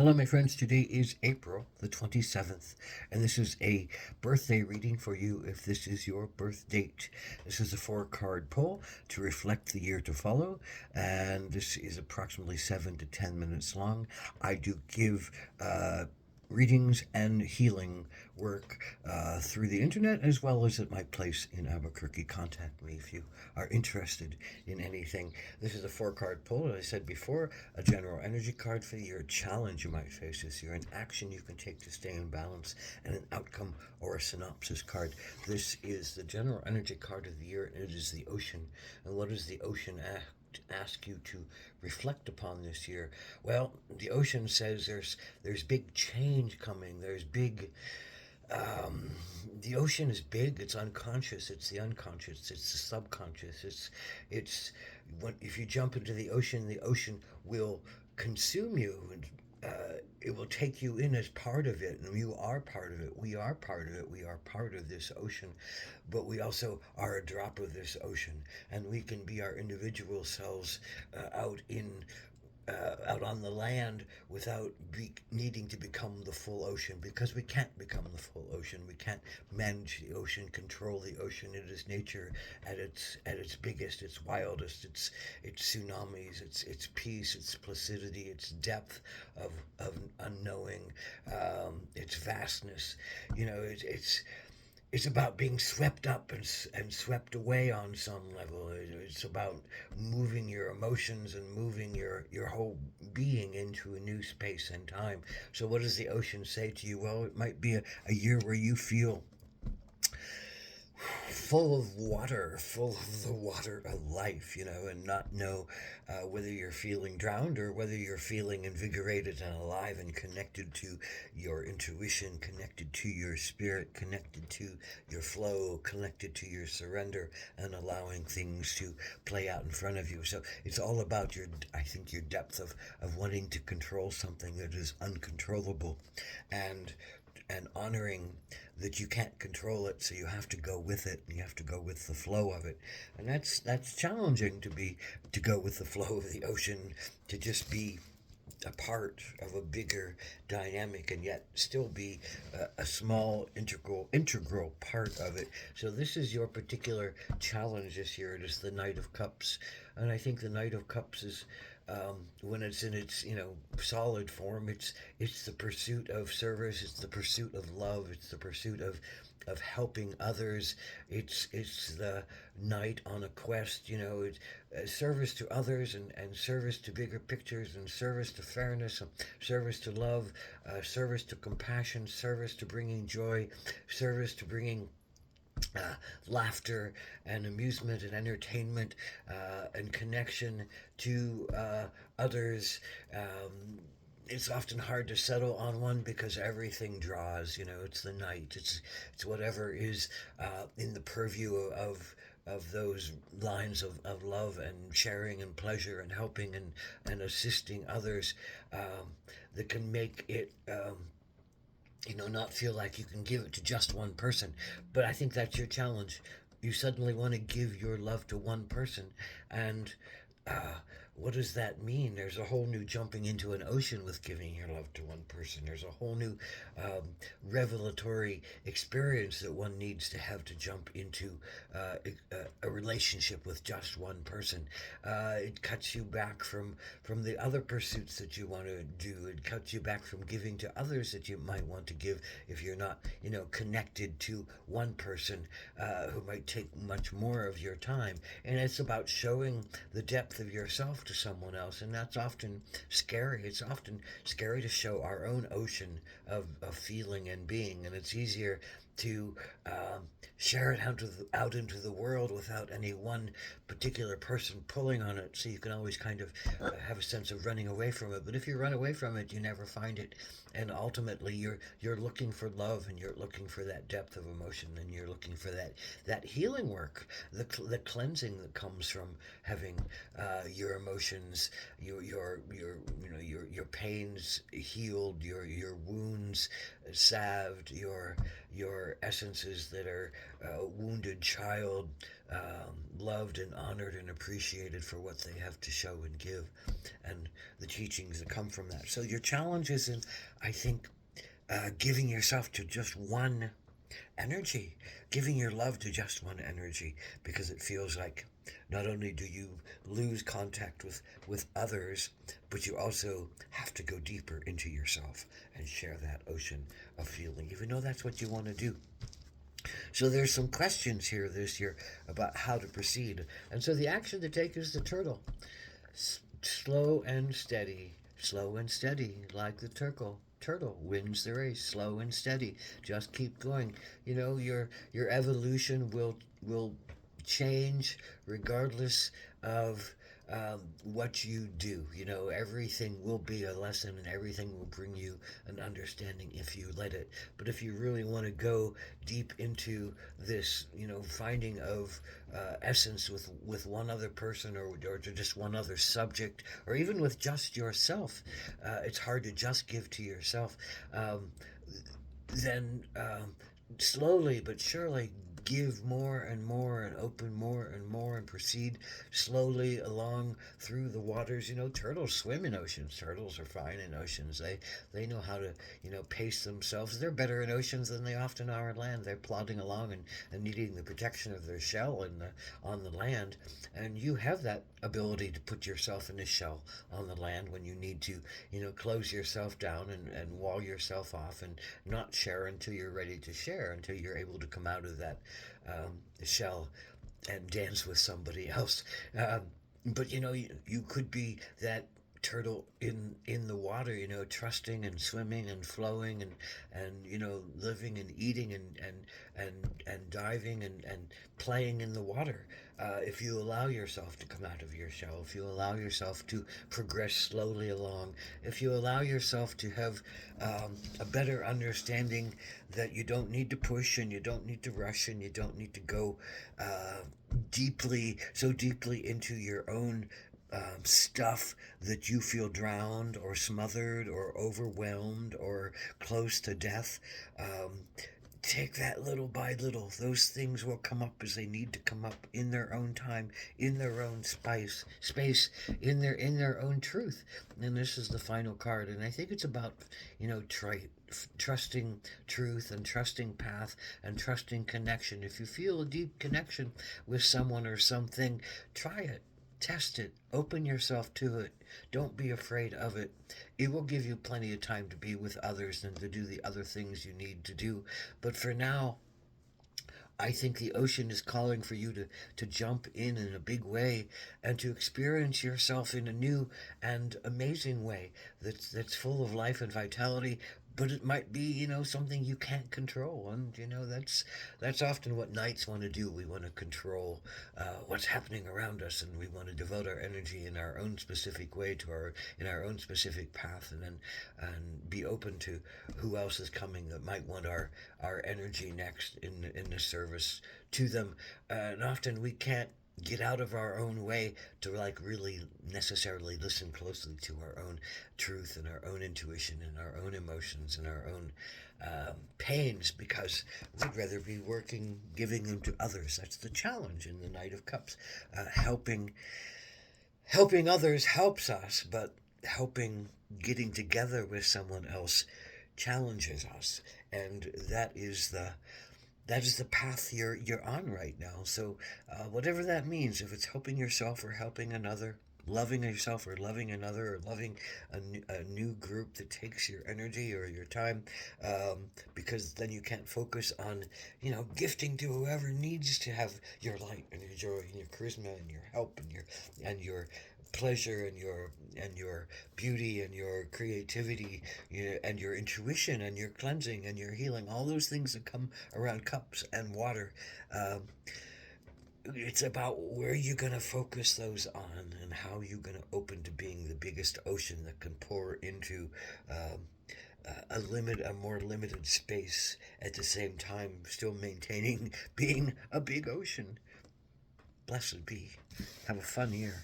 Hello, my friends. Today is April the 27th, and this is a birthday reading for you if this is your birth date. This is a four-card pull to reflect the year to follow, and this is approximately 7 to 10 minutes long. I do give readings and healing work through the internet as well as at my place in Albuquerque. Contact me if you are interested in anything. This is a four-card pull, as I said before, a general energy card for the year, a challenge you might face this year, an action you can take to stay in balance, and an outcome or a synopsis card. This is the general energy card of the year, and it is the ocean. And what does the ocean ask you to reflect upon this year? Well, the ocean says there's big change coming. There's big the ocean is big. It's unconscious. It's the unconscious. It's the subconscious. It's when if you jump into the ocean will consume you, and it will take you in as part of it, and you are part of it. We are part of it. We are part of this ocean, but we also are a drop of this ocean, and we can be our individual selves out on the land without needing to become the full ocean, because we can't become the full ocean. We can't manage the ocean, control the ocean. It is nature at its biggest, its wildest. It's tsunamis, its peace, its placidity, its depth of unknowing, its vastness. It's about being swept up and swept away on some level. It's about moving your emotions and moving your whole being into a new space and time. So, what does the ocean say to you? Well, it might be a year where you feel full of water, full of the water of life, and not know whether you're feeling drowned or whether you're feeling invigorated and alive and connected to your intuition, connected to your spirit, connected to your flow, connected to your surrender, and allowing things to play out in front of you. So it's all about I think, your depth of wanting to control something that is uncontrollable, and honoring that you can't control it, so you have to go with it. You have to go with the flow of it, and that's challenging to go with the flow of the ocean, to just be a part of a bigger dynamic and yet still be a small integral part of it. So this is your particular challenge this year. It is the Knight of Cups, and I think the Knight of Cups is, when it's in its solid form, it's the pursuit of service, it's the pursuit of love, it's the pursuit of helping others. It's the knight on a quest. It's service to others, and service to bigger pictures, and service to fairness, and service to love, service to compassion, service to bringing joy, service to bringing uh, laughter and amusement and entertainment, and connection to others. It's often hard to settle on one because everything draws. It's the night. It's whatever is in the purview of those lines of love and sharing and pleasure and helping and assisting others, that can make it, not feel like you can give it to just one person. But I think that's your challenge. You suddenly want to give your love to one person, and uh, what does that mean? There's a whole new jumping into an ocean with giving your love to one person. There's a whole new revelatory experience that one needs to have to jump into a relationship with just one person. It cuts you back from the other pursuits that you want to do. It cuts you back from giving to others that you might want to give if you're not, connected to one person who might take much more of your time. And it's about showing the depth of yourself to someone else, and that's often scary. It's often scary to show our own ocean of feeling and being, and it's easier to share it out into the world without any one particular person pulling on it. So you can always kind of have a sense of running away from it. But if you run away from it, you never find it, and ultimately you're looking for love, and you're looking for that depth of emotion, and you're looking for that healing work, the cleansing that comes from having your emotions, your pains healed, your wounds salved, your essences that are wounded child, loved and honored and appreciated for what they have to show and give. And the teachings that come from that. So your challenge is in, I think, giving yourself to just one energy, giving your love to just one energy, because it feels like not only do you lose contact with others, but you also have to go deeper into yourself and share that ocean of feeling, even though that's what you want to do. So there's some questions here this year about how to proceed. And so the action to take is the turtle. Slow and steady, like the turtle. Turtle wins the race. Slow and steady. Just keep going. You know, your evolution will change regardless of what you do. You know, everything will be a lesson and everything will bring you an understanding if you let it. But if you really want to go deep into this, you know, finding of essence with one other person, or to just one other subject, or even with just yourself, it's hard to just give to yourself. Then slowly but surely give more and more and open more and more and proceed slowly along through the waters. You know, turtles swim in oceans. Turtles are fine in oceans. They know how to, you know, pace themselves. They're better in oceans than they often are on land. They're plodding along and needing the protection of their shell on the land. And you have that ability to put yourself in a shell on the land when you need to, you know, close yourself down and wall yourself off and not share until you're ready to share, until you're able to come out of that shell and dance with somebody else. But you know, you could be that turtle in the water, you know, trusting and swimming and flowing and you know, living and eating and diving and playing in the water. If you allow yourself to come out of your shell, if you allow yourself to progress slowly along, if you allow yourself to have a better understanding that you don't need to push and you don't need to rush and you don't need to go so deeply into your own stuff that you feel drowned or smothered or overwhelmed or close to death. Take that little by little. Those things will come up as they need to come up in their own time, in their own space, in their own truth. And this is the final card. And I think it's about, you know, trusting truth and trusting path and trusting connection. If you feel a deep connection with someone or something, try it. Test it. Open yourself to it. Don't be afraid of it. It will give you plenty of time to be with others and to do the other things you need to do. But for now, I think the ocean is calling for you to jump in a big way and to experience yourself in a new and amazing way that's full of life and vitality. But it might be, you know, something you can't control, and you know that's often what knights want to do. We want to control what's happening around us, and we want to devote our energy in our own specific way to our own specific path, and be open to who else is coming that might want our energy next in the service to them. And often we can't get out of our own way to like really necessarily listen closely to our own truth and our own intuition and our own emotions and our own pains, because we'd rather be working, giving them to others. That's the challenge in the Knight of Cups. Helping others helps us, but helping, getting together with someone else challenges us, and that is the path you're on right now. So whatever that means, if it's helping yourself or helping another, loving yourself or loving another, or loving a new group that takes your energy or your time, because then you can't focus on, you know, gifting to whoever needs to have your light and your joy and your charisma and your help and your pleasure and your beauty and your creativity, and your intuition and your cleansing and your healing, all those things that come around cups and water. It's about where you're going to focus those on and how you're going to open to being the biggest ocean that can pour into a more limited space, at the same time still maintaining being a big ocean. Blessed be. Have a fun year.